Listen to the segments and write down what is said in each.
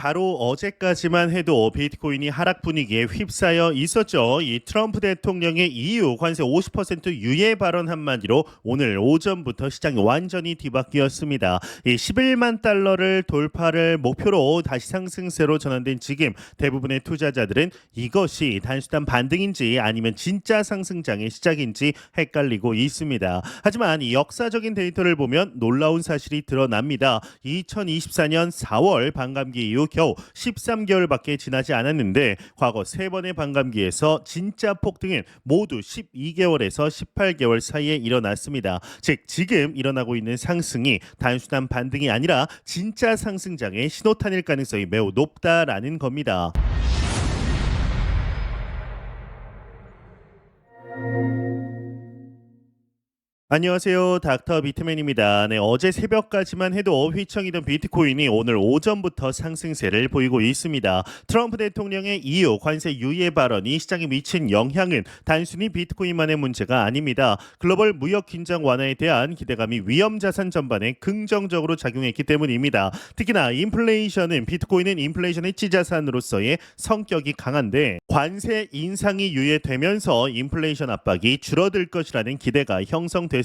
바로 어제까지만 해도 비트코인이 하락 분위기에 휩싸여 있었죠. 이 트럼프 대통령의 EU 관세 50% 유예 발언 한마디로 오늘 오전부터 시장이 완전히 뒤바뀌었습니다. 이 11만 달러를 돌파를 목표로 다시 상승세로 전환된 지금 대부분의 투자자들은 이것이 단순한 반등인지 아니면 진짜 상승장의 시작인지 헷갈리고 있습니다. 하지만 이 역사적인 데이터를 보면 놀라운 사실이 드러납니다. 2024년 4월 반감기 이후 겨우 13개월밖에 지나지 않았는데 과거 3번의 반감기에서 진짜 폭등은 모두 12개월에서 18개월 사이에 일어났습니다. 즉 지금 일어나고 있는 상승이 단순한 반등이 아니라 진짜 상승장의 신호탄일 가능성이 매우 높다라는 겁니다. 안녕하세요. 닥터 비트맨입니다. 어제 새벽까지만 해도 휘청이던 비트코인이 오늘 오전부터 상승세를 보이고 있습니다. 트럼프 대통령의 EU 관세 유예 발언이 시장에 미친 영향은 단순히 비트코인만의 문제가 아닙니다. 글로벌 무역 긴장 완화에 대한 기대감이 위험 자산 전반에 긍정적으로 작용했기 때문입니다. 특히나 인플레이션은 비트코인은 인플레이션 해지 자산으로서의 성격이 강한데 관세 인상이 유예되면서 인플레이션 압박이 줄어들 것이라는 기대가 형성됐습니다.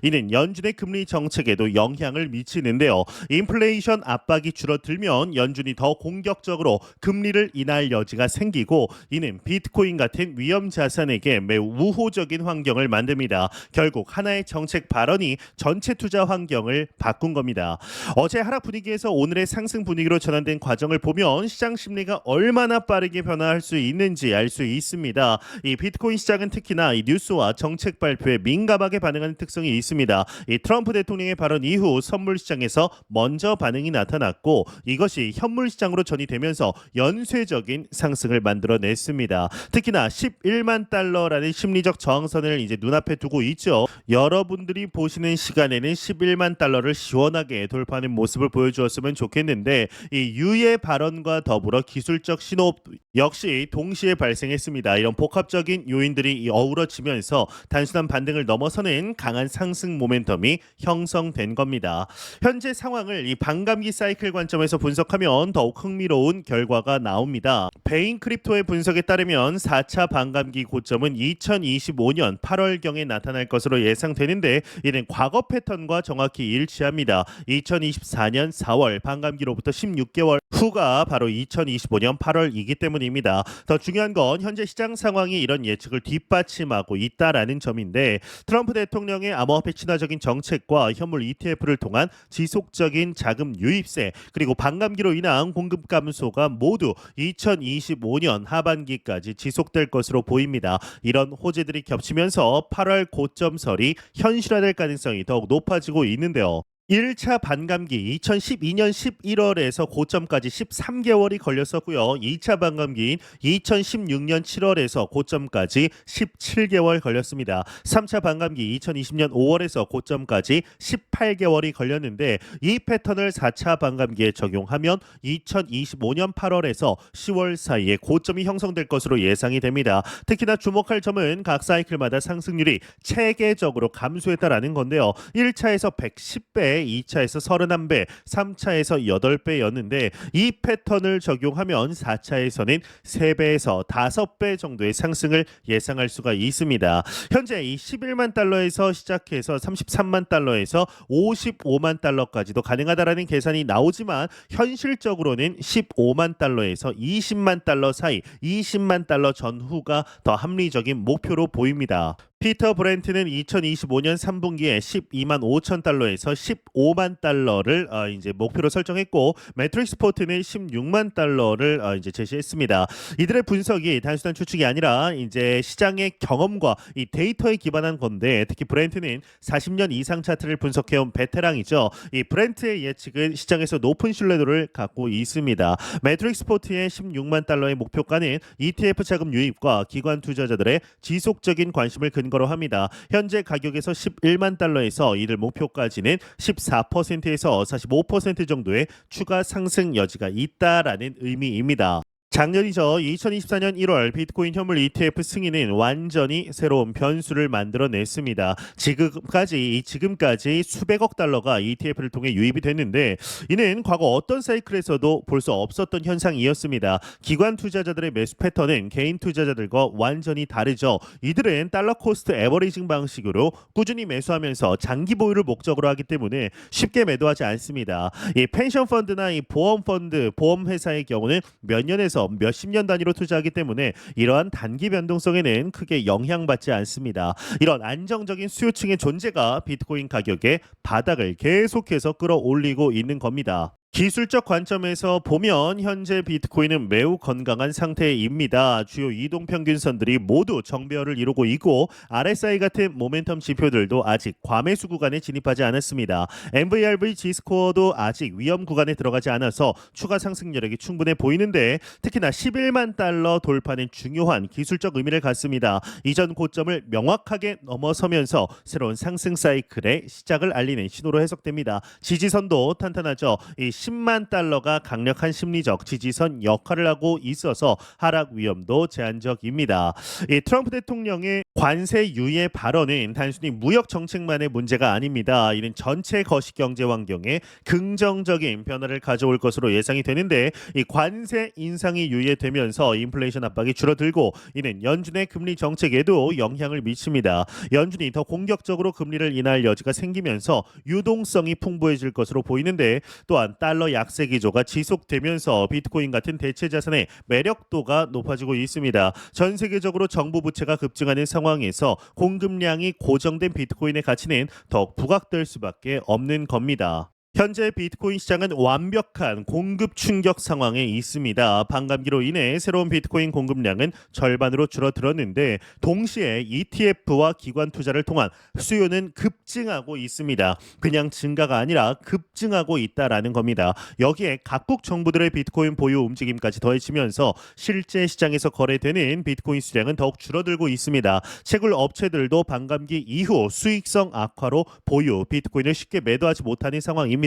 이는 연준의 금리 정책에도 영향을 미치는데요. 인플레이션 압박이 줄어들면 연준이 더 공격적으로 금리를 인하할 여지가 생기고 이는 비트코인 같은 위험 자산에게 매우 우호적인 환경을 만듭니다. 결국 하나의 정책 발언이 전체 투자 환경을 바꾼 겁니다. 어제 하락 분위기에서 오늘의 상승 분위기로 전환된 과정을 보면 시장 심리가 얼마나 빠르게 변화할 수 있는지 알 수 있습니다. 이 비트코인 시장은 특히나 이 뉴스와 정책 발표에 민감하게 반응하는 특성이 있습니다. 이 트럼프 대통령의 발언 이후 선물 시장에서 먼저 반응이 나타났고 이것이 현물 시장으로 전이되면서 연쇄적인 상승을 만들어냈습니다. 특히나 11만 달러라는 심리적 저항선을 이제 눈앞에 두고 있죠. 여러분들이 보시는 시간에는 11만 달러를 시원하게 돌파하는 모습을 보여주었으면 좋겠는데 이 유예 발언과 더불어 기술적 신호 역시 동시에 발생했습니다. 이런 복합적인 요인들이 어우러지면서 단순한 반등을 넘어서는 강한 상승 모멘텀이 형성된 겁니다. 현재 상황을 이 반감기 사이클 관점에서 분석하면 더욱 흥미로운 결과가 나옵니다. 베인 크립토의 분석에 따르면 4차 반감기 고점은 2025년 8월경에 나타날 것으로 예상되는데 이는 과거 패턴과 정확히 일치합니다. 2024년 4월 반감기로부터 16개월 후가 바로 2025년 8월이기 때문입니다. 더 중요한 건 현재 시장 상황이 이런 예측을 뒷받침하고 있다라는 점인데 트럼프 대통령의 암호화폐 친화적인 정책과 현물 ETF를 통한 지속적인 자금 유입세 그리고 반감기로 인한 공급 감소가 모두 2025년 하반기까지 지속될 것으로 보입니다. 이런 호재들이 겹치면서 8월 고점설이 현실화될 가능성이 더욱 높아지고 있는데요. 1차 반감기 2012년 11월에서 고점까지 13개월이 걸렸었고요. 2차 반감기인 2016년 7월에서 고점까지 17개월 걸렸습니다. 3차 반감기 2020년 5월에서 고점까지 18개월이 걸렸는데 이 패턴을 4차 반감기에 적용하면 2025년 8월에서 10월 사이에 고점이 형성될 것으로 예상이 됩니다. 특히나 주목할 점은 각 사이클마다 상승률이 체계적으로 감소했다라는 건데요. 1차에서 110배 2차에서 31배, 3차에서 8배였는데 이 패턴을 적용하면 4차에서는 3배에서 5배 정도의 상승을 예상할 수가 있습니다. 현재 이 11만 달러에서 시작해서 33만 달러에서 55만 달러까지도 가능하다라는 계산이 나오지만 현실적으로는 15만 달러에서 20만 달러 사이, 20만 달러 전후가 더 합리적인 목표로 보입니다. 피터 브렌트는 2025년 3분기에 12만 5천 달러에서 15만 달러를 이제 목표로 설정했고 매트릭스 포트는 16만 달러를 이제 제시했습니다. 이들의 분석이 단순한 추측이 아니라 이제 시장의 경험과 이 데이터에 기반한 건데 특히 브렌트는 40년 이상 차트를 분석해온 베테랑이죠. 이 브렌트의 예측은 시장에서 높은 신뢰도를 갖고 있습니다. 매트릭스 포트의 16만 달러의 목표가는 ETF 자금 유입과 기관 투자자들의 지속적인 관심을 근거로 합니다. 현재 가격에서 11만 달러에서 이들 목표까지는 14%에서 45% 정도의 추가 상승 여지가 있다라는 의미입니다. 작년이죠. 2024년 1월 비트코인 현물 ETF 승인은 완전히 새로운 변수를 만들어냈습니다. 지금까지 수백억 달러가 ETF를 통해 유입이 됐는데 이는 과거 어떤 사이클에서도 볼 수 없었던 현상이었습니다. 기관 투자자들의 매수 패턴은 개인 투자자들과 완전히 다르죠. 이들은 달러 코스트 에버리징 방식으로 꾸준히 매수하면서 장기 보유를 목적으로 하기 때문에 쉽게 매도하지 않습니다. 이 펜션 펀드나 이 보험 펀드, 보험 회사의 경우는 몇 년에서 몇십 년 단위로 투자하기 때문에 이러한 단기 변동성에는 크게 영향받지 않습니다. 이런 안정적인 수요층의 존재가 비트코인 가격의 바닥을 계속해서 끌어올리고 있는 겁니다. 기술적 관점에서 보면 현재 비트코인은 매우 건강한 상태입니다. 주요 이동평균선들이 모두 정배열을 이루고 있고 RSI 같은 모멘텀 지표들도 아직 과매수 구간에 진입하지 않았습니다. MVRV G스코어도 아직 위험 구간에 들어가지 않아서 추가 상승 여력이 충분해 보이는데 특히나 11만 달러 돌파는 중요한 기술적 의미를 갖습니다. 이전 고점을 명확하게 넘어서면서 새로운 상승 사이클의 시작을 알리는 신호로 해석됩니다. 지지선도 탄탄하죠. 이 10만 달러가 강력한 심리적 지지선 역할을 하고 있어서 하락 위험도 제한적입니다. 이 트럼프 대통령의 관세 유예 발언은 단순히 무역 정책만의 문제가 아닙니다. 이는 전체 거시 경제 환경에 긍정적인 변화를 가져올 것으로 예상이 되는데 이 관세 인상이 유예되면서 인플레이션 압박이 줄어들고 이는 연준의 금리 정책에도 영향을 미칩니다. 연준이 더 공격적으로 금리를 인하할 여지가 생기면서 유동성이 풍부해질 것으로 보이는데 또한 달러 약세 기조가 지속되면서 비트코인 같은 대체 자산의 매력도가 높아지고 있습니다. 전 세계적으로 정부 부채가 급증하는 상황에서 공급량이 고정된 비트코인의 가치는 더욱 부각될 수밖에 없는 겁니다. 현재 비트코인 시장은 완벽한 공급 충격 상황에 있습니다. 반감기로 인해 새로운 비트코인 공급량은 절반으로 줄어들었는데 동시에 ETF와 기관 투자를 통한 수요는 급증하고 있습니다. 그냥 증가가 아니라 급증하고 있다라는 겁니다. 여기에 각국 정부들의 비트코인 보유 움직임까지 더해지면서 실제 시장에서 거래되는 비트코인 수량은 더욱 줄어들고 있습니다. 채굴 업체들도 반감기 이후 수익성 악화로 보유 비트코인을 쉽게 매도하지 못하는 상황입니다.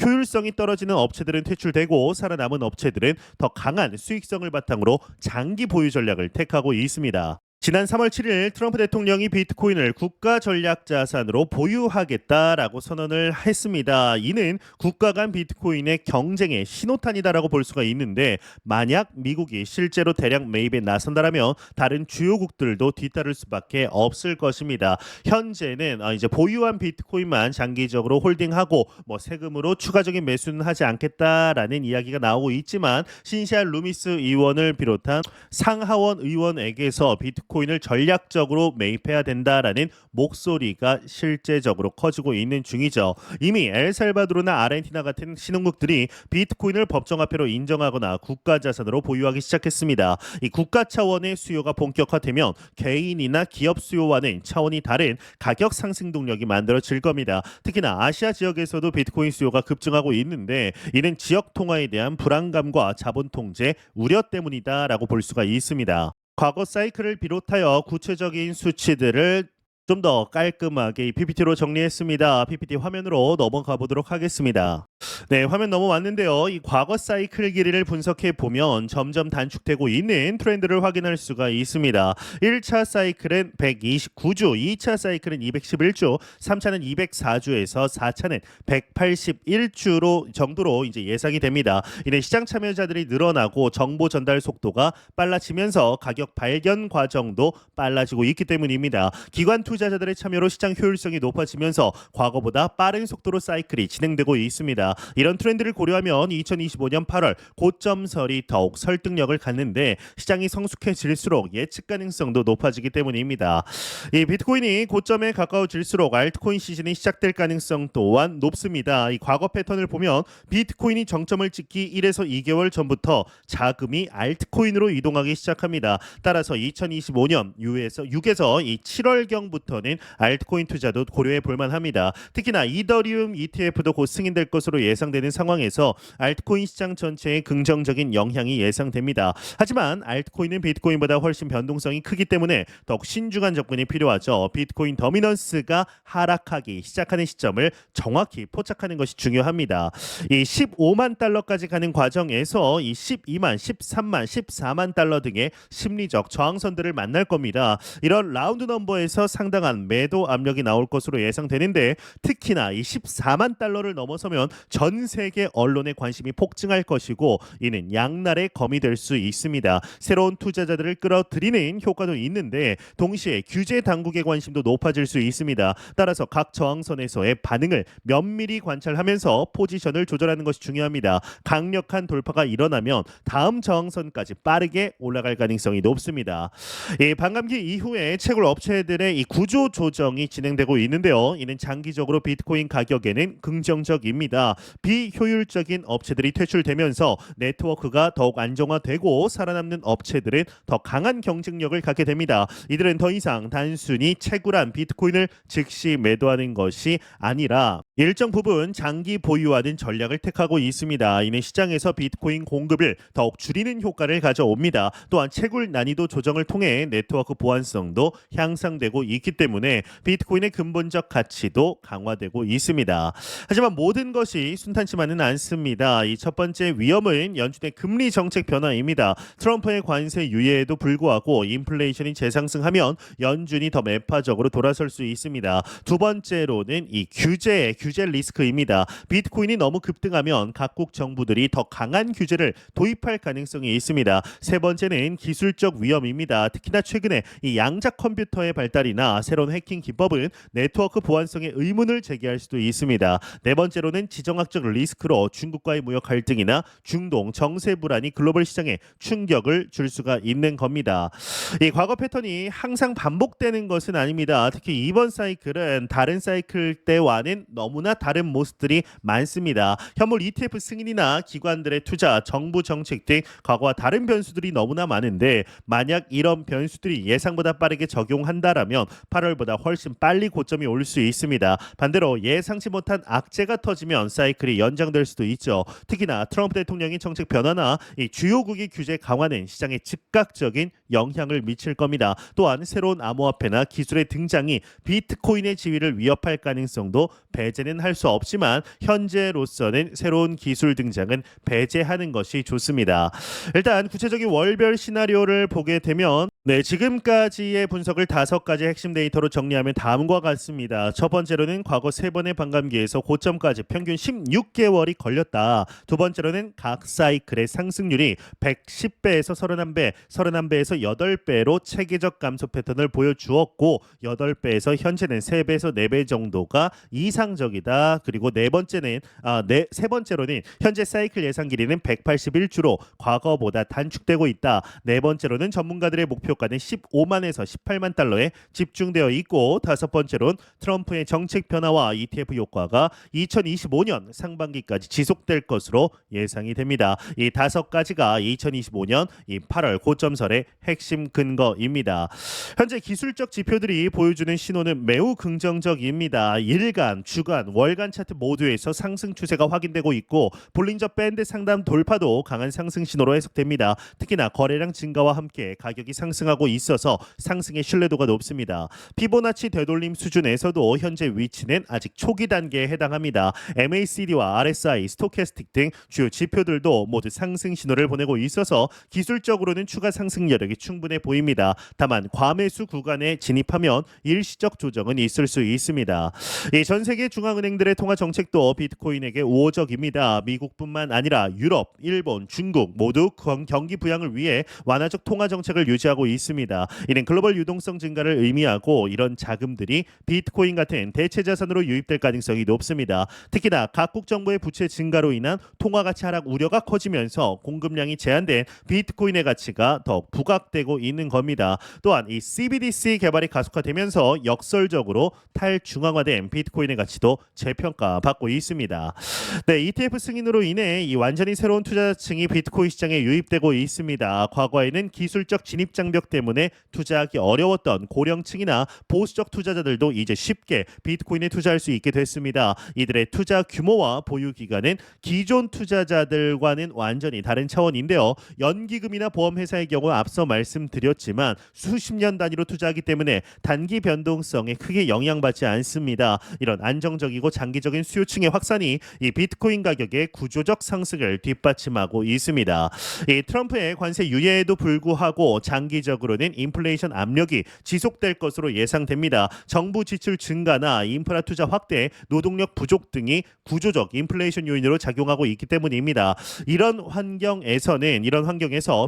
효율성이 떨어지는 업체들은 퇴출되고 살아남은 업체들은 더 강한 수익성을 바탕으로 장기 보유 전략을 택하고 있습니다. 지난 3월 7일 트럼프 대통령이 비트코인을 국가 전략 자산으로 보유하겠다라고 선언을 했습니다. 이는 국가 간 비트코인의 경쟁의 신호탄이다라고 볼 수가 있는데 만약 미국이 실제로 대량 매입에 나선다라면 다른 주요국들도 뒤따를 수밖에 없을 것입니다. 현재는 이제 보유한 비트코인만 장기적으로 홀딩하고 세금으로 추가적인 매수는 하지 않겠다라는 이야기가 나오고 있지만 신시안 루미스 의원을 비롯한 상하원 의원에게서 비트코인을 전략적으로 매입해야 된다라는 목소리가 실제적으로 커지고 있는 중이죠. 이미 엘살바도르나 아르헨티나 같은 신흥국들이 비트코인을 법정화폐로 인정하거나 국가자산으로 보유하기 시작했습니다. 이 국가 차원의 수요가 본격화되면 개인이나 기업 수요와는 차원이 다른 가격 상승 동력이 만들어질 겁니다. 특히나 아시아 지역에서도 비트코인 수요가 급증하고 있는데 이는 지역 통화에 대한 불안감과 자본 통제 우려 때문이다라고 볼 수가 있습니다. 과거 사이클을 비롯하여 구체적인 수치들을 좀 더 깔끔하게 이 PPT로 정리했습니다. PPT 화면으로 넘어가 보도록 하겠습니다. 네, 화면 넘어왔는데요. 이 과거 사이클 길이를 분석해 보면 점점 단축되고 있는 트렌드를 확인할 수가 있습니다. 1차 사이클은 129주, 2차 사이클은 211주, 3차는 204주에서 4차는 181주로 정도로 이제 예상이 됩니다. 이는 시장 참여자들이 늘어나고 정보 전달 속도가 빨라지면서 가격 발견 과정도 빨라지고 있기 때문입니다. 기관 투자자들의 참여로 시장 효율성이 높아지면서 과거보다 빠른 속도로 사이클이 진행되고 있습니다. 이런 트렌드를 고려하면 2025년 8월 고점설이 더욱 설득력을 갖는데 시장이 성숙해질수록 예측 가능성도 높아지기 때문입니다. 이 비트코인이 고점에 가까워질수록 알트코인 시즌이 시작될 가능성 또한 높습니다. 이 과거 패턴을 보면 비트코인이 정점을 찍기 1에서 2개월 전부터 자금이 알트코인으로 이동하기 시작합니다. 따라서 2025년 6에서 이 7월경부터는 알트코인 투자도 고려해 볼 만합니다. 특히나 이더리움 ETF도 곧 승인될 것으로 것으로 예상되는 상황에서 알트코인 시장 전체에 긍정적인 영향이 예상됩니다. 하지만 알트코인은 비트코인보다 훨씬 변동성이 크기 때문에 더욱 신중한 접근이 필요하죠. 비트코인 더미넌스가 하락하기 시작하는 시점을 정확히 포착하는 것이 중요합니다. 이 15만 달러까지 가는 과정에서 이 12만, 13만, 14만 달러 등의 심리적 저항선들을 만날 겁니다. 이런 라운드 넘버에서 상당한 매도 압력이 나올 것으로 예상되는데 특히나 이 14만 달러를 넘어서면 전 세계 언론의 관심이 폭증할 것이고 이는 양날의 검이 될 수 있습니다. 새로운 투자자들을 끌어들이는 효과도 있는데 동시에 규제 당국의 관심도 높아질 수 있습니다. 따라서 각 저항선에서의 반응을 면밀히 관찰하면서 포지션을 조절하는 것이 중요합니다. 강력한 돌파가 일어나면 다음 저항선까지 빠르게 올라갈 가능성이 높습니다. 반감기 이후에 채굴 업체들의 이 구조 조정이 진행되고 있는데요. 이는 장기적으로 비트코인 가격에는 긍정적입니다. 비효율적인 업체들이 퇴출되면서 네트워크가 더욱 안정화되고 살아남는 업체들은 더 강한 경쟁력을 갖게 됩니다. 이들은 더 이상 단순히 채굴한 비트코인을 즉시 매도하는 것이 아니라 일정 부분 장기 보유하는 전략을 택하고 있습니다. 이는 시장에서 비트코인 공급을 더욱 줄이는 효과를 가져옵니다. 또한 채굴 난이도 조정을 통해 네트워크 보안성도 향상되고 있기 때문에 비트코인의 근본적 가치도 강화되고 있습니다. 하지만 모든 것이 순탄치만은 않습니다. 이 첫 번째 위험은 연준의 금리 정책 변화입니다. 트럼프의 관세 유예에도 불구하고 인플레이션이 재상승하면 연준이 더 매파적으로 돌아설 수 있습니다. 두 번째로는 이 규제 리스크입니다. 비트코인이 너무 급등하면 각국 정부들이 더 강한 규제를 도입할 가능성이 있습니다. 세 번째는 기술적 위험입니다. 특히나 최근에 이 양자 컴퓨터의 발달이나 새로운 해킹 기법은 네트워크 보안성에 의문을 제기할 수도 있습니다. 네 번째로는 지정학적 리스크로 중국과의 무역 갈등이나 중동 정세 불안이 글로벌 시장에 충격을 줄 수가 있는 겁니다. 이 과거 패턴이 항상 반복되는 것은 아닙니다. 특히 이번 사이클은 다른 사이클 때와는 너무나 다른 모습들이 많습니다. 현물 ETF 승인이나 기관들의 투자, 정부 정책 등 과거와 다른 변수들이 너무나 많은데 만약 이런 변수들이 예상보다 빠르게 적용한다라면 8월보다 훨씬 빨리 고점이 올 수 있습니다. 반대로 예상치 못한 악재가 터지면 사이클이 연장될 수도 있죠. 특히나 트럼프 대통령의 정책 변화나 이 주요국의 규제 강화는 시장에 즉각적인 영향을 미칠 겁니다. 또한 새로운 암호화폐나 기술의 등장이 비트코인의 지위를 위협할 가능성도 배제는 할 수 없지만 현재로서는 새로운 기술 등장은 배제하는 것이 좋습니다. 일단 구체적인 월별 시나리오를 보게 되면 지금까지의 분석을 5가지 핵심 데이터로 정리하면 다음과 같습니다. 첫 번째로는 과거 3번의 반감기에서 고점까지 평균 16개월이 걸렸다. 두 번째로는 각 사이클의 상승률이 110배에서 31배, 31배에서 8배로 체계적 감소 패턴을 보여주었고 8배에서 현재는 3배에서 4배 정도가 이상적이다. 그리고 세 번째로는 현재 사이클 예상 길이는 181주로 과거보다 단축되고 있다. 네 번째로는 전문가들의 목표가는 15만에서 18만 달러에 집중되어 있고 다섯 번째로는 트럼프의 정책 변화와 ETF 효과가 2025년 상반기까지 지속될 것으로 예상이 됩니다. 이 5가지가 2025년 8월 고점설의 핵심 근거입니다. 현재 기술적 지표들이 보여주는 신호는 매우 긍정적입니다. 일간, 주간, 월간 차트 모두에서 상승 추세가 확인되고 있고 볼린저 밴드 상단 돌파도 강한 상승 신호로 해석됩니다. 특히나 거래량 증가와 함께 가격이 상승하고 있어서 상승의 신뢰도가 높습니다. 피보나치 되돌림 수준에서도 현재 위치는 아직 초기 단계에 해당합니다. MACD와 RSI, 스토캐스틱 등 주요 지표들도 모두 상승 신호를 보내고 있어서 기술적으로는 추가 상승 여력이 충분해 보입니다. 다만 과매수 구간에 진입하면 일시적 조정은 있을 수 있습니다. 전 세계 중앙은행들의 통화 정책도 비트코인에게 우호적입니다. 미국뿐만 아니라 유럽, 일본, 중국 모두 경기 부양을 위해 완화적 통화 정책을 유지하고 있습니다. 이는 글로벌 유동성 증가를 의미하고 이런 자금들이 비트코인 같은 대체 자산으로 유입될 가능성이 높습니다. 특히나 각국 정부의 부채 증가로 인한 통화 가치 하락 우려가 커지면서 공급량이 제한된 비트코인의 가치가 더 부각되고 있는 겁니다. 또한 이 CBDC 개발이 가속화되면서 역설적으로 탈중앙화된 비트코인의 가치도 재평가받고 있습니다. ETF 승인으로 인해 이 완전히 새로운 투자층이 비트코인 시장에 유입되고 있습니다. 과거에는 기술적 진입 장벽 가격 때문에 투자하기 어려웠던 고령층이나 보수적 투자자들도 이제 쉽게 비트코인에 투자할 수 있게 됐습니다. 이들의 투자 규모와 보유 기간은 기존 투자자들과는 완전히 다른 차원인데요. 연기금이나 보험회사의 경우 앞서 말씀드렸지만 수십 년 단위로 투자하기 때문에 단기 변동성에 크게 영향받지 않습니다. 이런 안정적이고 장기적인 수요층의 확산이 이 비트코인 가격의 구조적 상승을 뒷받침하고 있습니다. 이 트럼프의 관세 유예에도 불구하고 장기적으로는 인플레이션 압력이 지속될 것으로 예상됩니다. 정부 지출 증가나 인프라 투자 확대, 노동력 부족 등이 구조적 인플레이션 요인으로 작용하고 있기 때문입니다. 이런 환경에서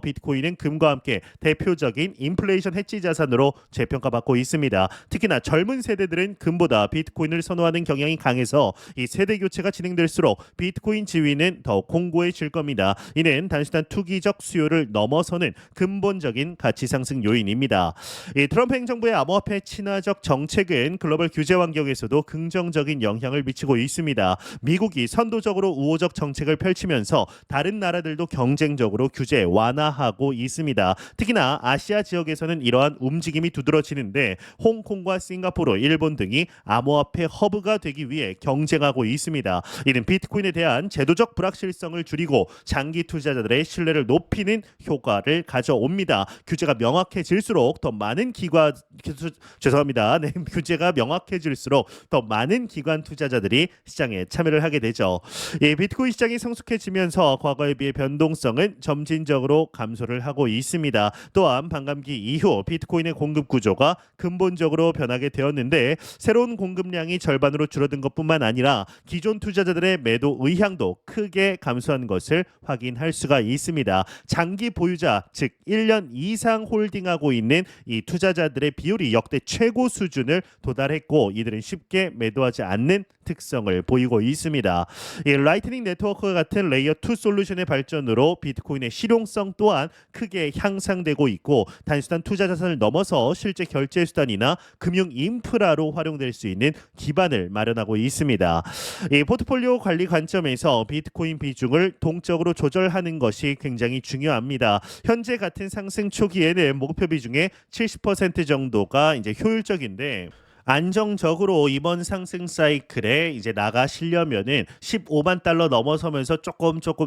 비트코인은 금과 함께 대표적인 인플레이션 해지 자산으로 재평가받고 있습니다. 특히나 젊은 세대들은 금보다 비트코인을 선호하는 경향이 강해서 이 세대 교체가 진행될수록 비트코인 지위는 더 공고해질 겁니다. 이는 단순한 투기적 수요를 넘어서는 근본적인 가치 상승 요인입니다. 이 트럼프 행정부의 암호화폐 친화적 정책은 글로벌 규제 환경에서도 긍정적인 영향을 미치고 있습니다. 미국이 선도적으로 우호적 정책을 펼치면서 다른 나라들도 경쟁적으로 규제 완화하고 있습니다. 특히나 아시아 지역에서는 이러한 움직임이 두드러지는데 홍콩과 싱가포르, 일본 등이 암호화폐 허브가 되기 위해 경쟁하고 있습니다. 이는 비트코인에 대한 제도적 불확실성을 줄이고 장기 투자자들의 신뢰를 높이는 효과를 가져옵니다. 규제가 명확해질수록 더 많은 기관 투자자들이 시장에 참여를 하게 되죠. 이 비트코인 시장이 성숙해지면서 과거에 비해 변동성은 점진적으로 감소를 하고 있습니다. 또한 반감기 이후 비트코인의 공급 구조가 근본적으로 변하게 되었는데 새로운 공급량이 절반으로 줄어든 것뿐만 아니라 기존 투자자들의 매도 의향도 크게 감소한 것을 확인할 수가 있습니다. 장기 보유자, 즉 1년 이상 홀딩하고 있는 이 투자자들의 비율이 역대 최고 수준을 도달했고 이들은 쉽게 매도하지 않는 특성을 보이고 있습니다. 이 라이트닝 네트워크와 같은 레이어 2 솔루션의 발전으로 비트코인의 실용성 또한 크게 향상되고 있고 단순한 투자 자산을 넘어서 실제 결제 수단이나 금융 인프라로 활용될 수 있는 기반을 마련하고 있습니다. 이 포트폴리오 관리 관점에서 비트코인 비중을 동적으로 조절하는 것이 굉장히 중요합니다. 현재 같은 상승 초기에는 목표 비중의 70% 정도가 이제 효율적인데 안정적으로 이번 상승 사이클에 이제 나가시려면은 15만 달러 넘어서면서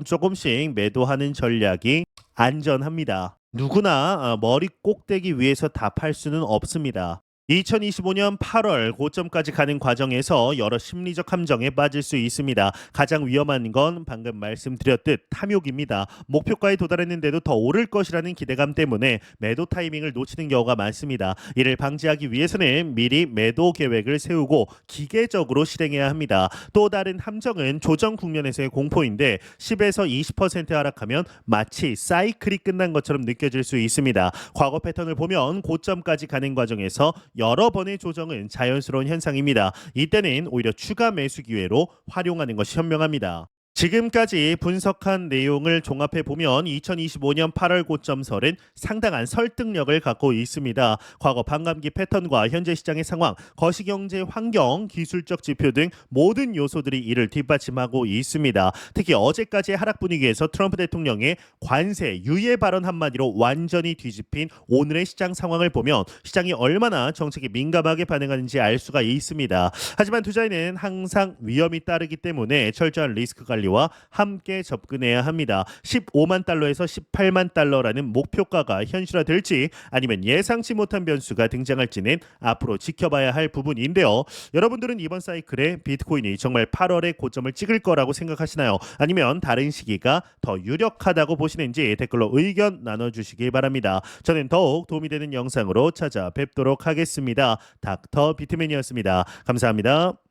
조금씩 매도하는 전략이 안전합니다. 누구나 머리 꼭대기 위에서 다 팔 수는 없습니다. 2025년 8월 고점까지 가는 과정에서 여러 심리적 함정에 빠질 수 있습니다. 가장 위험한 건 방금 말씀드렸듯 탐욕입니다. 목표가에 도달했는데도 더 오를 것이라는 기대감 때문에 매도 타이밍을 놓치는 경우가 많습니다. 이를 방지하기 위해서는 미리 매도 계획을 세우고 기계적으로 실행해야 합니다. 또 다른 함정은 조정 국면에서의 공포인데 10에서 20% 하락하면 마치 사이클이 끝난 것처럼 느껴질 수 있습니다. 과거 패턴을 보면 고점까지 가는 과정에서 여러 번의 조정은 자연스러운 현상입니다. 이때는 오히려 추가 매수 기회로 활용하는 것이 현명합니다. 지금까지 분석한 내용을 종합해 보면 2025년 8월 고점설은 상당한 설득력을 갖고 있습니다. 과거 반감기 패턴과 현재 시장의 상황, 거시경제 환경, 기술적 지표 등 모든 요소들이 이를 뒷받침하고 있습니다. 특히 어제까지의 하락 분위기에서 트럼프 대통령의 관세 유예 발언 한마디로 완전히 뒤집힌 오늘의 시장 상황을 보면 시장이 얼마나 정책에 민감하게 반응하는지 알 수가 있습니다. 하지만 투자에는 항상 위험이 따르기 때문에 철저한 리스크 관리 와 함께 접근해야 합니다. 15만 달러에서 18만 달러라는 목표가가 현실화될지 아니면 예상치 못한 변수가 등장할지는 앞으로 지켜봐야 할 부분인데요. 여러분들은 이번 사이클에 비트코인이 정말 8월에 고점을 찍을 거라고 생각하시나요? 아니면 다른 시기가 더 유력하다고 보시는지 댓글로 의견 나눠주시기 바랍니다. 저는 더욱 도움이 되는 영상으로 찾아뵙도록 하겠습니다. 닥터 비트맨이었습니다. 감사합니다.